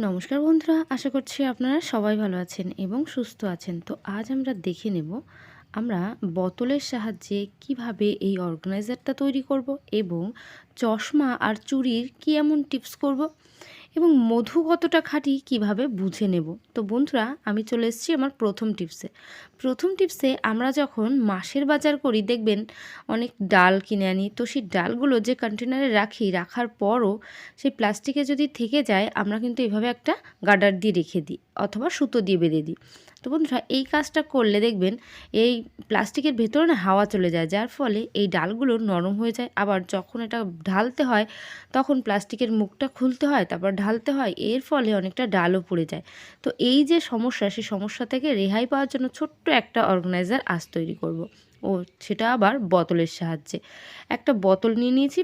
নমস্কার বন্ধুরা, আশা করছি আপনারা সবাই ভালো আছেন এবং সুস্থ আছেন। তো আজ আমরা দেখে নেব আমরা বোতলের সাহায্যে কিভাবে এই অর্গানাইজারটা তৈরি করব এবং চশমা আর চুড়ির কি এমন টিপস করব এবং মধু কতটা খাঁটি কিভাবে বুঝে নেব। তো বন্ধুরা, আমি চলে এসেছি আমার প্রথম টিপসে আমরা যখন মাসের বাজার করি দেখবেন অনেক ডাল কিনে আনি। তো সেই ডালগুলো যে কন্টেনারে রাখার পরও সেই প্লাস্টিকে যদি থেকে যায়, আমরা কিন্তু এভাবে একটা গার্ডার দিয়ে রেখে দিই অথবা সুতো দিয়ে বেঁধে দিই। তো বন্ধুরা, এই কাজটা করলে দেখবেন এই প্লাস্টিকের ভেতরে না হাওয়া চলে যায়, যার ফলে এই ডালগুলো নরম হয়ে যায়। আবার যখন এটা ঢালতে হয় তখন প্লাস্টিকের মুখটা খুলতে হয়, তারপর ঢালতে হয়, এর ফলে অনেকটা ডালও পড়ে যায়। তো এই যে সমস্যা, সেই সমস্যা থেকে রেহাই পাওয়ার জন্য ছোট্ট একটা অর্গানাইজার আজ তৈরি করব। ও সেটা আবার বোতলের সাহায্যে। একটা বোতল নিয়ে নিয়েছি,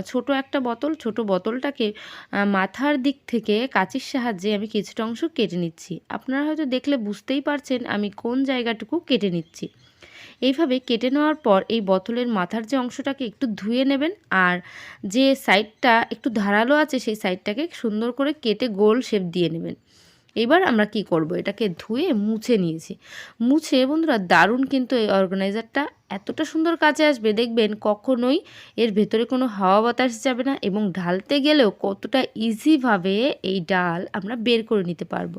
ছোট একটা বোতল। ছোট বোতলটাকে মাথার দিক থেকে কাঁচির সাহায্যে আমি কিছুটা অংশ কেটে নিচ্ছি। আপনারা হয়তো দেখলে বুঝতেই পারছেন আমি কোন জায়গাটুকু কেটে নিচ্ছি। এইভাবে কেটে নেওয়ার পর এই বোতলের মাথার যে অংশটাকে একটু ধুয়ে নেবেন, আর যে সাইডটা একটু ধারালো আছে সেই সাইডটাকে সুন্দর করে কেটে গোল শেপ দিয়ে নেবেন। এবার আমরা কি করব, এটাকে ধুয়ে মুছে নিয়েছি। মুছে বন্ধুরা দারুণ কিন্তু এই অর্গানাইজারটা এতটা সুন্দর কাজে আসবে, দেখবেন কখনোই এর ভেতরে কোনো হাওয়া বাতাস যাবে না এবং ঢালতে গেলেও কতটা ইজিভাবে এই ডাল আমরা বের করে নিতে পারবো।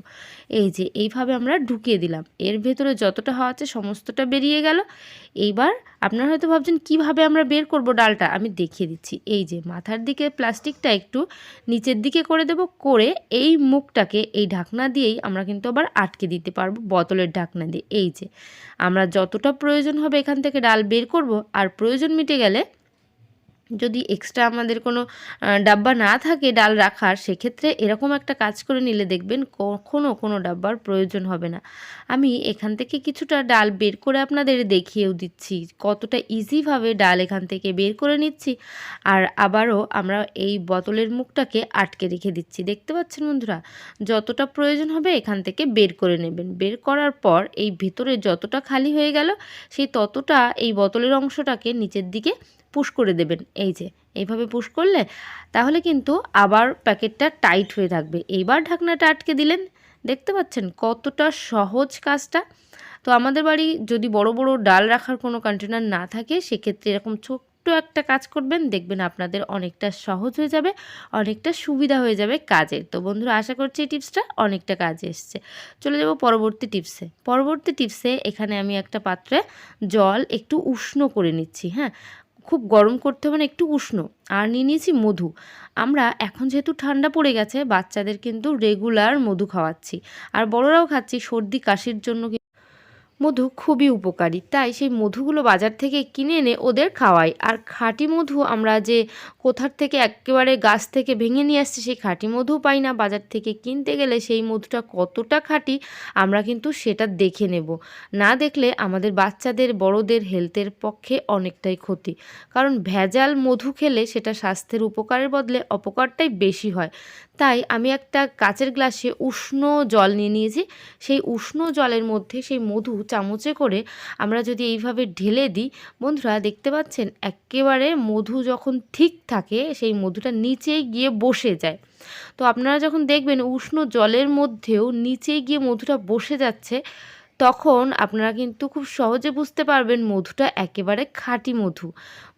এই যে এইভাবে আমরা ঢুকিয়ে দিলাম, এর ভেতরে যতটা হাওয়া আছে সমস্তটা বেরিয়ে গেল। এইবার আপনারা হয়তো ভাবছেন কিভাবে আমরা বের করব ডালটা, আমি দেখিয়ে দিচ্ছি। এই যে মাথার দিকে প্লাস্টিকটা একটু নিচের দিকে করে দেব, করে এই মুখটাকে এই ঢাকনা দিয়েই আমরা কিন্তু আবার আটকে দিতে পারবো, বোতলের ঢাকনা দিয়ে। এই যে আমরা যতটা প্রয়োজন হবে এখান থেকে ডাল বের করব, আর প্রয়োজন মিটে গেলে যদি এক্সট্রা আমাদের কোনো ডাব্বা না থাকে ডাল রাখার, সেক্ষেত্রে এরকম একটা কাজ করে নিলে দেখবেন কখনও কোনো ডাব্বার প্রয়োজন হবে না। আমি এখান থেকে কিছুটা ডাল বের করে আপনাদের দেখিয়েও দিচ্ছি কতটা ইজিভাবে ডাল এখান থেকে বের করে নিচ্ছি। আর আবারও আমরা এই বোতলের মুখটাকে আটকে রেখে দিচ্ছি। দেখতে পাচ্ছেন বন্ধুরা, যতটা প্রয়োজন হবে এখান থেকে বের করে নেবেন। বের করার পর এই ভেতরে যতটা খালি হয়ে গেল সেই ততটা এই বোতলের অংশটাকে নিচের দিকে পুশ করে দেবেন। এই যে এইভাবে পুশ করলে তাহলে কিন্তু আবার প্যাকেটটা টাইট হয়ে থাকবে। এইবার ঢাকনাটা আটকে দিলেন। দেখতে পাচ্ছেন কতটা সহজ কাজটা। তো আমাদের বাড়ি যদি বড় বড় ডাল রাখার কোনো কন্টেনার না থাকে, সেক্ষেত্রে এরকম ছোট্ট একটা কাজ করবেন, দেখবেন আপনাদের অনেকটা সহজ হয়ে যাবে, অনেকটা সুবিধা হয়ে যাবে কাজের। তো বন্ধুরা, আশা করছি এই টিপসটা অনেকটা কাজে এসছে। চলে যাব পরবর্তী টিপসে। এখানে আমি একটা পাত্রে জল একটু উষ্ণ করে নিচ্ছি। হ্যাঁ, খুব গরম করতে হবে না, একটু উষ্ণ। আর নিয়ে নিয়েছি মধু। আমরা এখন যেহেতু ঠান্ডা পড়ে গেছে, বাচ্চাদের কিন্তু রেগুলার মধু খাওয়াচ্ছি, আর বড়রাও খাচ্ছি। সর্দি কাশির জন্য মধু খুবই উপকারী, তাই সেই মধুগুলো বাজার থেকে কিনে এনে ওদের খাওয়াই। আর খাঁটি মধু আমরা যে কোথার থেকে একেবারে গাছ থেকে ভেঙে নিয়ে আসছি সেই খাঁটি মধু পাই না, বাজার থেকে কিনতে গেলে সেই মধুটা কতটা খাঁটি আমরা কিন্তু সেটা দেখে নেব। না দেখলে আমাদের বাচ্চাদের বড়দের হেলথের পক্ষে অনেকটাই ক্ষতি, কারণ ভেজাল মধু খেলে সেটা স্বাস্থ্যের উপকারের বদলে অপকারটাই বেশি হয়। তাই আমি একটা কাচের গ্লাসে উষ্ণ জল নিয়ে নিয়েছি। সেই উষ্ণ জলের মধ্যে সেই মধু চামচে করে আমরা যদি এইভাবে ঢেলে দিই, বন্ধুরা দেখতে পাচ্ছেন একেবারে মধু যখন ঠিক থাকে সেই মধুটা নিচেই গিয়ে বসে যায়। তো আপনারা যখন দেখবেন উষ্ণ জলের মধ্যেও নিচে গিয়ে মধুটা বসে যাচ্ছে, তখন আপনারা কিন্তু খুব সহজে বুঝতে পারবেন মধুটা একেবারে খাঁটি মধু।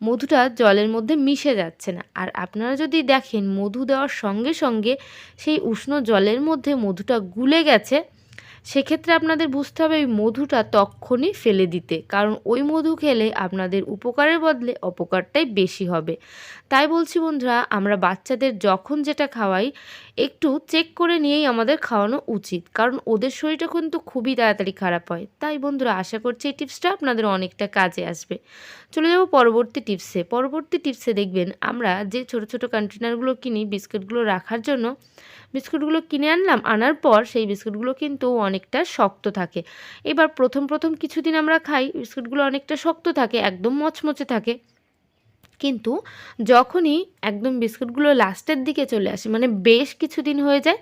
মধুটা জলের মধ্যে মিশে যাচ্ছে না। আর আপনারা যদি দেখেন মধু দেওয়ার সঙ্গে সঙ্গে সেই উষ্ণ জলের মধ্যে মধুটা গুলে গেছে, সেক্ষেত্রে আপনাদের বুঝতে হবে ওই মধুটা তক্ষুনি ফেলে দিতে, কারণ ওই মধু খেলে আপনাদের উপকারের বদলে অপকারটাই বেশি হবে। তাই বলছি বন্ধুরা, আমরা বাচ্চাদের যখন যেটা খাওয়াই একটু চেক করে নিয়েই আমাদের খাওয়ানো উচিত, কারণ ওদের শরীরটা কিন্তু খুবই তাড়াতাড়ি খারাপ হয়। তাই বন্ধুরা, আশা করছি এই টিপসটা আপনাদের অনেকটা কাজে আসবে। চলে যাব পরবর্তী টিপসে দেখবেন আমরা যে ছোট ছোট কন্টেনারগুলো কিনি বিস্কুটগুলো রাখার জন্য, বিস্কুটগুলো কিনে আনার পর সেই বিস্কুটগুলো কিন্তু অনেকটা শক্ত থাকে। এবার প্রথম কিছুদিন আমরা খাই, বিস্কুটগুলো অনেকটা শক্ত থাকে, একদম মচমচে থাকে। কিন্তু যখনই একদম বিস্কুটগুলো লাস্টের দিকে চলে আসে, মানে বেশ কিছুদিন হয়ে যায়,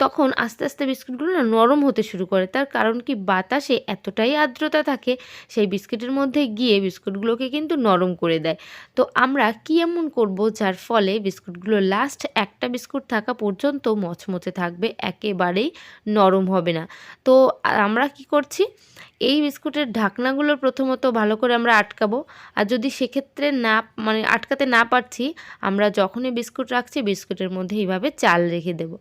তখন আস্তে আস্তে বিস্কুটগুলো না নরম হতে শুরু করে। তার কারণ কি, বাতাসে এতটাই আর্দ্রতা থাকে সেই বিস্কিটের মধ্যে গিয়ে বিস্কুটগুলোকে কিন্তু নরম করে দেয়। তো আমরা কি এমন করব যার ফলে বিস্কুটগুলো লাস্ট একটা বিস্কুট থাকা পর্যন্ত মচমচে থাকবে, একেবারেই নরম হবে না। তো আমরা কি করছি, এই বিস্কুটের ঢাকনাগুলো প্রথমত ভালো করে আমরা আটকাবো। আর যদি সেক্ষেত্রে না, মানে আটকাতে না পারছি, আমরা যখনই বিস্কুট রাখছি বিস্কুটের মধ্যে এইভাবে চাল রেখে দেব।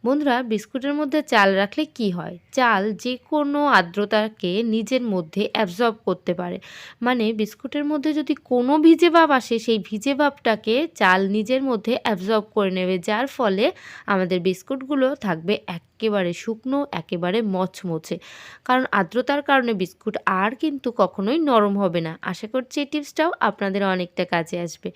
বন্ধুরা, বিস্কুটের মধ্যে চাল রাখলে কি হয়, চাল যে কোনো আর্দ্রতাকে নিজের মধ্যে অ্যাবজর্ব করতে পারে। মানে বিস্কুটের মধ্যে যদি কোনো ভিজে ভাব আসে, সেই ভিজে ভাবটাকে চাল নিজের মধ্যে অ্যাবজর্ব করে নেবে, যার ফলে আমাদের বিস্কুটগুলো থাকবে একেবারে শুকনো, একেবারে মচমচে। কারণ আর্দ্রতার কারণে বিস্কুট আর কিন্তু কখনোই নরম হবে না। আশা করছি এই টিপসটাও আপনাদের অনেকটা কাজে আসবে।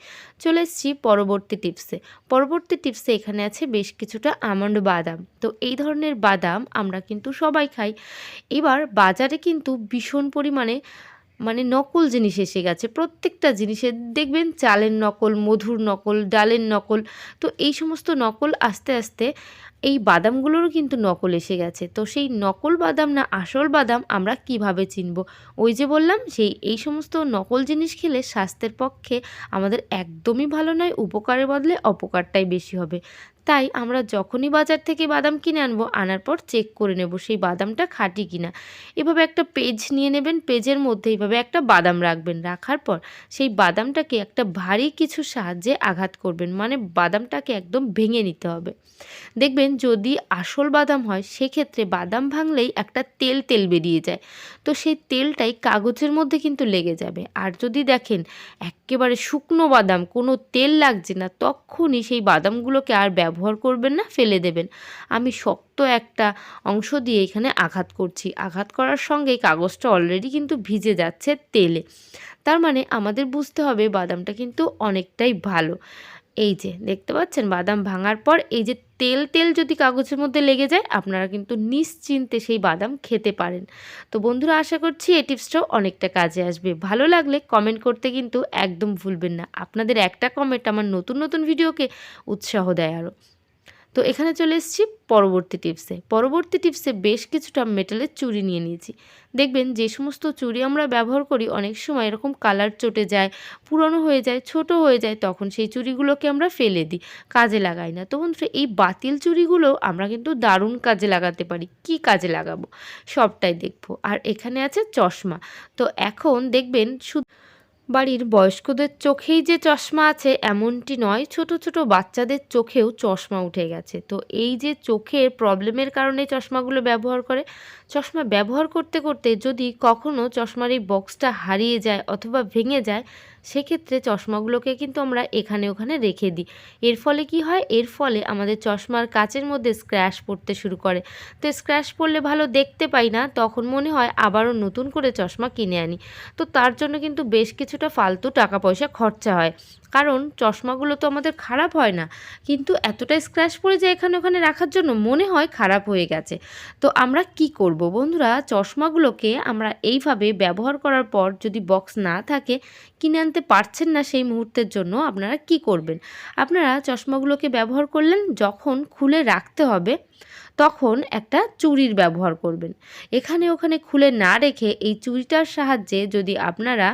চলে এসেছি পরবর্তী টিপসে। পরবর্তী টিপসে এখানে আছে বেশ কিছুটা আমন্ড বাদাম। তো এই ধরনের বাদাম আমরা কিন্তু সবাই খাই। এবার বাজারে কিন্তু ভীষণ পরিমাণে নকল জিনিস এসে গেছে। প্রত্যেকটা জিনিসের দেখবেন চালের নকল, মধুর নকল, ডালের নকল। তো এই সমস্ত নকল আস্তে আস্তে এই বাদামগুলোরও কিন্তু নকল এসে গেছে। তো সেই নকল বাদাম না আসল বাদাম আমরা কিভাবে চিনব? ওই যে বললাম, এই সমস্ত নকল জিনিস খেলে স্বাস্থ্যের পক্ষে আমাদের একদমই ভালো নয়, উপকারের বদলে অপকারটাই বেশি হবে। তাই আমরা যখনই বাজার থেকে বাদাম কিনে আনবো, আনার পর চেক করে নেব সেই বাদামটা খাঁটি কিনা। এভাবে একটা পেজ নিয়ে নেবেন, পেজের মধ্যে এইভাবে একটা বাদাম রাখবেন, রাখার পর সেই বাদামটাকে একটা ভারী কিছুর সাহায্যে আঘাত করবেন, মানে বাদামটাকে একদম ভেঙে নিতে হবে। দেখবেন যদি আসল বাদাম হয় সেক্ষেত্রে বাদাম ভাঙলেই একটা তেল তেল বেরিয়ে যায়। তো সেই তেলটাই কাগজের মধ্যে কিন্তু লেগে যাবে। আর যদি দেখেন একেবারে শুকনো বাদাম, কোনো তেল লাগছে না, তখনই সেই বাদামগুলোকে আর ব্যবহার করবেন না, ফেলে দেবেন। আমি শক্ত একটা অংশ দিয়ে এখানে আঘাত করছি, আঘাত করার সঙ্গেই কাগজটা অলরেডি কিন্তু ভিজে যাচ্ছে তেলে। তার মানে আমাদের বুঝতে হবে বাদামটা কিন্তু অনেকটাই ভালো। এই যে দেখতে পাচ্ছেন, বাদাম ভাঙার পর এই যে তেল তেল যদি কাগজের মধ্যে লেগে যায়, আপনারা কিন্তু নিশ্চিন্তে সেই বাদাম খেতে পারেন। তো বন্ধুরা, আশা করছি এই টিপসটাও অনেকটা কাজে আসবে। ভালো লাগলে কমেন্ট করতে কিন্তু একদম ভুলবেন না। আপনাদের একটা কমেন্ট আমার নতুন নতুন ভিডিওকে উৎসাহ দেয় আরও। তো এখানে চলে এসেছি পরবর্তী টিপসে। পরবর্তী টিপসে বেশ কিছুটা মেটালের চুড়ি নিয়ে নিয়েছি। দেখবেন যে সমস্ত চুড়ি আমরা ব্যবহার করি অনেক সময় এরকম কালার চটে যায়, পুরনো হয়ে যায়, ছোট হয়ে যায়, তখন সেই চুড়িগুলোকে আমরা ফেলে দিই, কাজে লাগাই না। তো বন্ধুরা, এই বাতিল চুড়িগুলো আমরা কিন্তু দারুণ কাজে লাগাতে পারি। কি কাজে লাগাবো সবটাই দেখবো। আর এখানে আছে চশমা। তো এখন দেখবেন শুধু বাড়ির বয়স্কদের চোখেই যে চশমা আছে এমনটি নয়, ছোট ছোট বাচ্চাদের চোখেও চশমা উঠে গেছে। তো এই যে চোখের প্রবলেমের কারণে চশমাগুলো ব্যবহার করে, চশমা ব্যবহার করতে করতে যদি কখনও চশমার এই বক্সটা হারিয়ে যায় অথবা ভেঙে যায়, সেক্ষেত্রে চশমাগুলোকে কিন্তু আমরা এখানে ওখানে রেখে দিই। এর ফলে কি হয়, এর ফলে আমাদের চশমার কাচের মধ্যে স্ক্র্যাচ পড়তে শুরু করে। তো স্ক্র্যাচ পড়লে ভালো দেখতে পাই না, তখন মনে হয় আবারও নতুন করে চশমা কিনে আনি। তো তার জন্য কিন্তু বেশ কিছুটা ফালতু টাকা পয়সা খরচা হয়। কারণ চশমাগুলো তো আমাদের খারাপ হয় না, কিন্তু এতটাই স্ক্র্যাচ পড়ে যায় এখানে ওখানে রাখার জন্য মনে হয় খারাপ হয়ে গেছে। তো আমরা কি করব বন্ধুরা, চশমাগুলোকে আমরা এইভাবে ব্যবহার করার পর যদি বক্স না থাকে, কিনে আনতে পারছেন না সেই মুহূর্তের জন্য, আপনারা কি করবেন, আপনারা চশমাগুলোকে ব্যবহার করলেন, যখন খুলে রাখতে হবে তখন একটা চুড়ির ব্যবহার করবেন। এখানে ওখানে খুলে না রেখে এই চুড়িটার সাহায্যে যদি আপনারা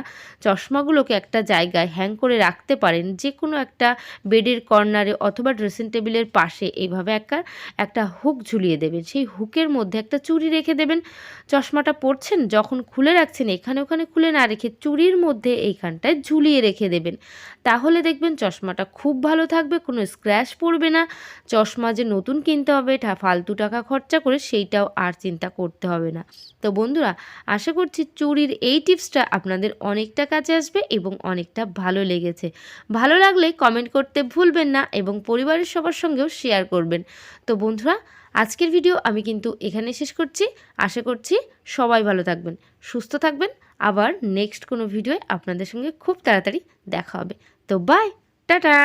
চশমাগুলোকে একটা জায়গায় হ্যাং করে রাখতে পারেন, যে কোনো একটা বেডের কর্নারে অথবা ড্রেসিং টেবিলের পাশে এইভাবে একটা হুক ঝুলিয়ে দেবেন। সেই হুকের মধ্যে একটা চুড়ি রেখে দেবেন। চশমাটা পরছেন, যখন খুলে রাখছেন এখানে ওখানে খুলে না রেখে চুড়ির মধ্যে এইখানটায় ঝুলিয়ে রেখে দেবেন। তাহলে দেখবেন চশমাটা খুব ভালো থাকবে, কোনো স্ক্র্যাচ পড়বে না। চশমা যে নতুন কিনতে হবে ফালতু টাকা খরচা করে, সেইটাও আর চিন্তা করতে হবে না। তো বন্ধুরা, আশা করছি চুড়ির এই টিপসটা আপনাদের অনেকটা কাজে আসবে এবং অনেকটা ভালো লেগেছে। ভালো লাগলে কমেন্ট করতে ভুলবেন না এবং পরিবারের সবার সঙ্গেও শেয়ার করবেন। তো বন্ধুরা, আজকের ভিডিও আমি কিন্তু এখানে শেষ করছি। আশা করছি সবাই ভালো থাকবেন, সুস্থ থাকবেন। আবার নেক্সট কোনো ভিডিওয় আপনাদের সঙ্গে খুব তাড়াতাড়ি দেখা হবে। তো বাই, টাটা।